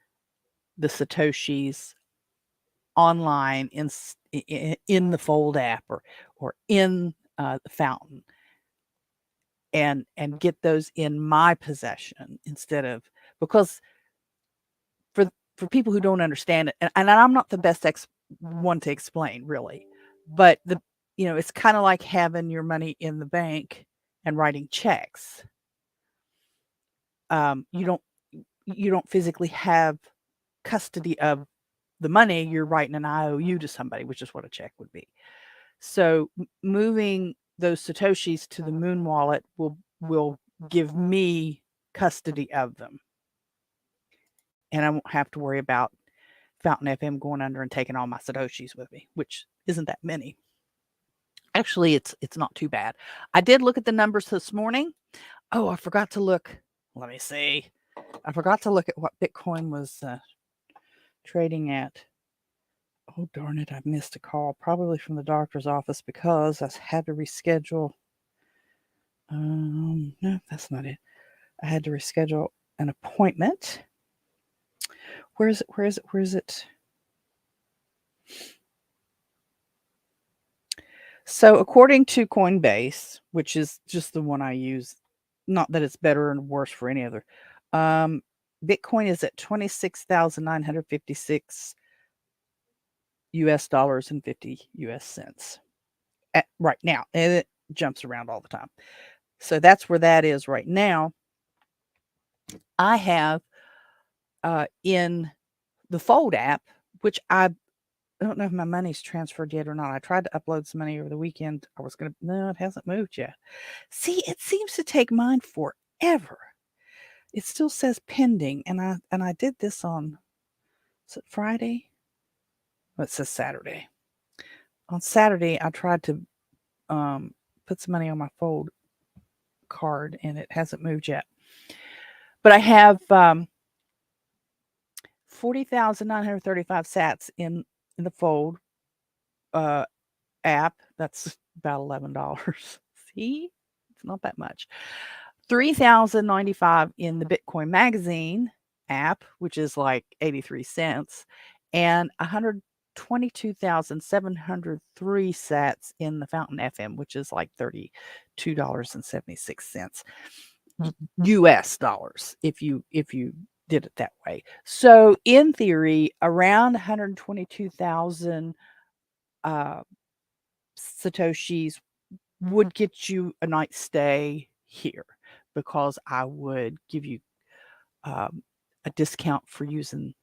the Satoshis online in the Fold app or in the Fountain, and get those in my possession instead of, because for people who don't understand it, and I'm not the best one to explain really, but it's kind of like having your money in the bank and writing checks. You don't physically have custody of the money. You're writing an IOU to somebody, which is what a check would be. So moving those Satoshis to the Moon wallet will give me custody of them, and I won't have to worry about Fountain FM going under and taking all my Satoshis with me, which isn't that many. Actually, it's not too bad. I did look at the numbers this morning. Oh, I forgot to look. Let me see. I forgot to look at what Bitcoin was trading at. Oh, darn it. I missed a call, probably from the doctor's office, because I had to reschedule. No, that's not it. I had to reschedule an appointment. Where is it? So according to Coinbase, which is just the one I use, not that it's better and worse for any other, Bitcoin is at 26,956 US dollars and 50 US cents right now. And it jumps around all the time. So that's where that is right now. I have in the Fold app, which I don't know if my money's transferred yet or not. I tried to upload some money over the weekend. No, it hasn't moved yet. See, it seems to take mine forever. It still says pending, and I did this on, is it Friday? Well, it says Saturday. On Saturday, I tried to put some money on my Fold card, and it hasn't moved yet. But I have 40,935 sats in the Fold app. That's about $11. See, it's not that much. 3,095 in the Bitcoin Magazine app, which is like 83 cents, and 122,703 sats in the Fountain FM, which is like $32.76 US dollars if you did it that way. So in theory, around 122,000 Satoshis would get you a night's stay here, because I would give you a discount for using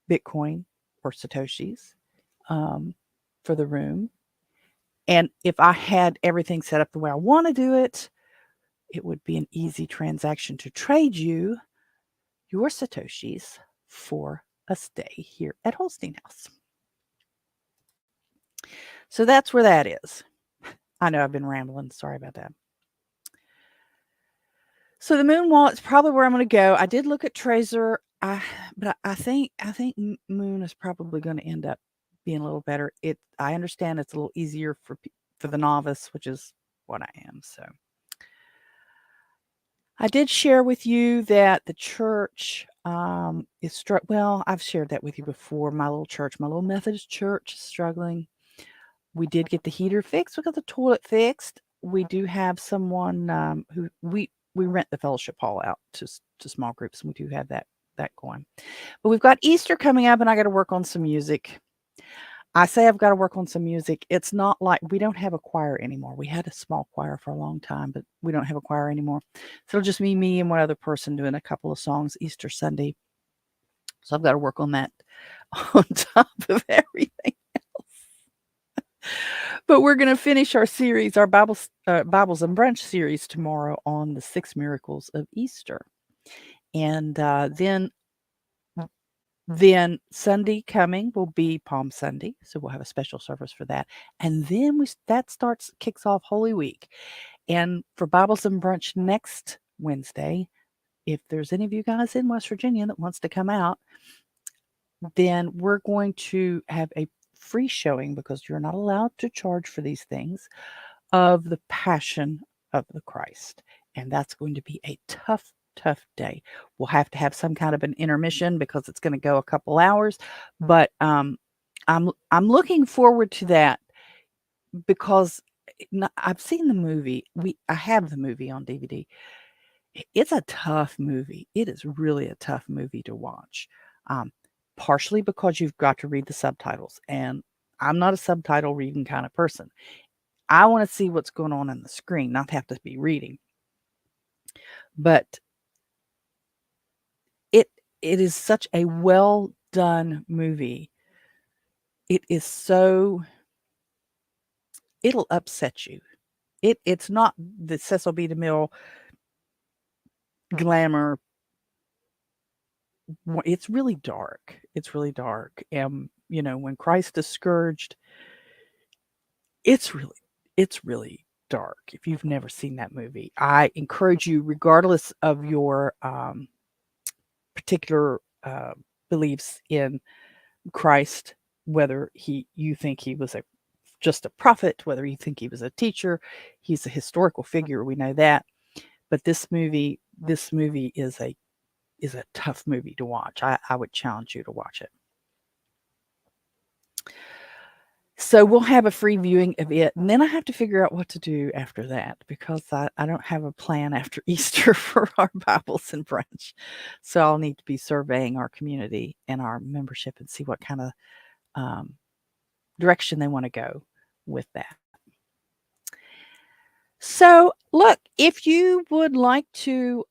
Bitcoin or Satoshis for the room. And if I had everything set up the way I want to do it, it would be an easy transaction to trade you your Satoshis for a stay here at Holstein House. So that's where that is. I know I've been rambling. Sorry about that. So the Moon wallet's probably where I'm going to go. I did look at Trezor, but I think Moon is probably going to end up being a little better. I understand it's a little easier for the novice, which is what I am. So I did share with you that the church is well, I've shared that with you before. My little church, my little Methodist church, is struggling. We did get the heater fixed. We got the toilet fixed. We do have someone who we rent the fellowship hall out to small groups, and we do have that going. But we've got Easter coming up, and I got to work on some music. I say I've got to work on some music. It's not like we don't have a choir anymore. We had a small choir for a long time, but we don't have a choir anymore. So it'll just be me and one other person doing a couple of songs Easter Sunday. So I've got to work on that on top of everything else. But we're going to finish our series, our Bibles and Brunch series tomorrow on the 6 miracles of Easter. And then Then Sunday coming will be Palm Sunday, so we'll have a special service for that. And then kicks off Holy Week. And for Bibles and Brunch next Wednesday, if there's any of you guys in West Virginia that wants to come out, then we're going to have a free showing, because you're not allowed to charge for these things, of the Passion of the Christ. And that's going to be a tough day. We'll have to have some kind of an intermission because it's going to go a couple hours, but I'm looking forward to that, because I've seen the movie. I have the movie on DVD. It's a tough movie. It is really a tough movie to watch. Partially because you've got to read the subtitles, and I'm not a subtitle reading kind of person. I want to see what's going on the screen, not have to be reading. But it is such a well done movie. It is so, it'll upset you. It's not the Cecil B. DeMille glamour. It's really dark. It's really dark. And when Christ is scourged, it's really dark. If you've never seen that movie, I encourage you, regardless of your particular beliefs in Christ, whether you think he was just a prophet, whether you think he was a teacher, he's a historical figure. We know that, but this movie is a tough movie to watch. I would challenge you to watch it. So we'll have a free viewing of it, and then I have to figure out what to do after that, because I don't have a plan after Easter for our Bibles and Brunch. So I'll need to be surveying our community and our membership and see what kind of direction they want to go with that. So look, if you would like to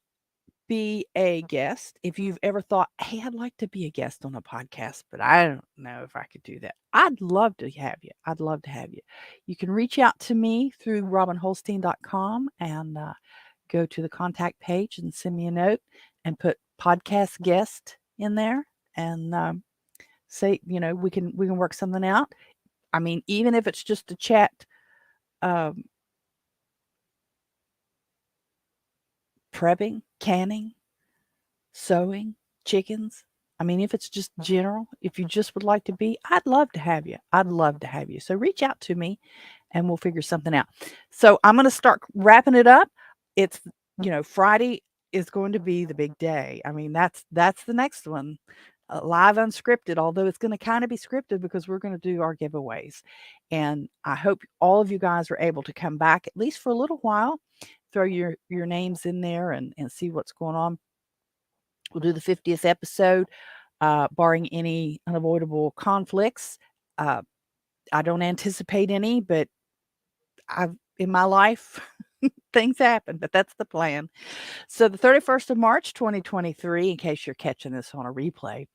be a guest, if you've ever thought, hey, I'd like to be a guest on a podcast, but I don't know if I could do that, I'd love to have you. I'd love to have you. You can reach out to me through robinholstein.com and go to the contact page and send me a note and put podcast guest in there, and say, we can work something out. I mean, even if it's just a chat, prepping, canning, sewing, chickens. I mean, if it's just general, if you just would like to be, I'd love to have you. I'd love to have you. So reach out to me and we'll figure something out. So I'm going to start wrapping it up. It's, Friday is going to be the big day. I mean, that's the next one. Live unscripted, although it's going to kind of be scripted because we're going to do our giveaways. And I hope all of you guys are able to come back at least for a little while, throw your names in there and see what's going on. We'll do the 50th episode, barring any unavoidable conflicts. I don't anticipate any, but in my life, things happen, but that's the plan. So the 31st of March, 2023, in case you're catching this on a replay,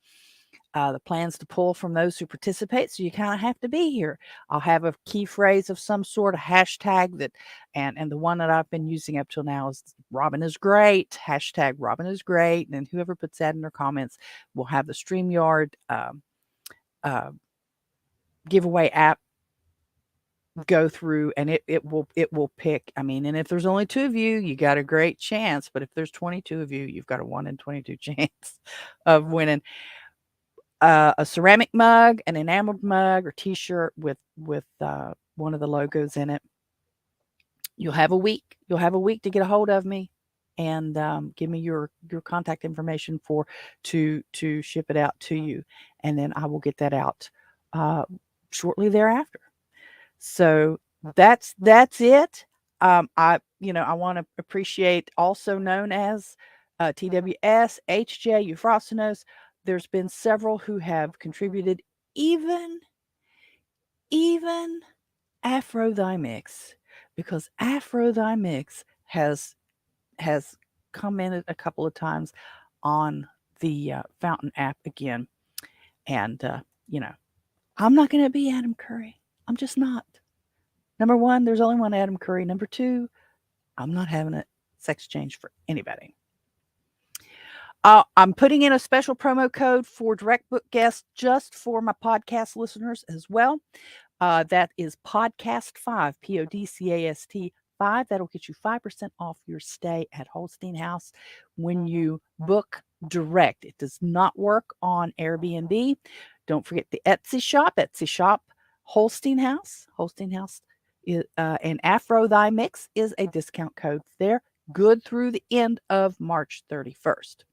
the plan's to pull from those who participate, so you kind of have to be here. I'll have a key phrase of some sort, a hashtag that, and the one that I've been using up till now is Robin is great, hashtag Robin is great, and then whoever puts that in their comments will have the StreamYard giveaway app go through, and it will pick. I mean, and if there's only 2 of you, you got a great chance, but if there's 22 of you, you've got a 1 in 22 chance of winning a ceramic mug, an enameled mug or t-shirt with one of the logos in it. You'll have a week to get a hold of me and give me your contact information to ship it out to you, and then I will get that out shortly thereafter. So that's it. I want to appreciate, also known as TWS, HJ, Euphrosynos. There's been several who have contributed, even Aphrodymix, because Aphrodymix has commented a couple of times on the Fountain app again, and I'm not going to be Adam Curry. I'm just not. Number one, there's only one Adam Curry. Number two, I'm not having a sex change for anybody. I'm putting in a special promo code for direct book guests just for my podcast listeners as well. That is podcast 5, PODCAST 5. That'll get you 5% off your stay at Holstein House when you book direct. It does not work on Airbnb. Don't forget the Etsy shop, Holstein House. Holstein House and Afro Thy Mix is a discount code there, good through the end of March 31st.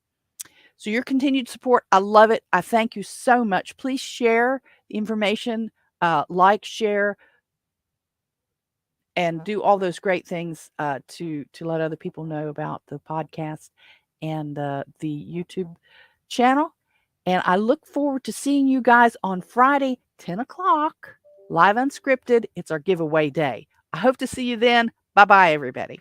So your continued support, I love it. I thank you so much. Please share the information, like, share, and do all those great things to let other people know about the podcast and the YouTube channel. And I look forward to seeing you guys on Friday, 10 o'clock, live unscripted. It's our giveaway day. I hope to see you then. Bye-bye, everybody.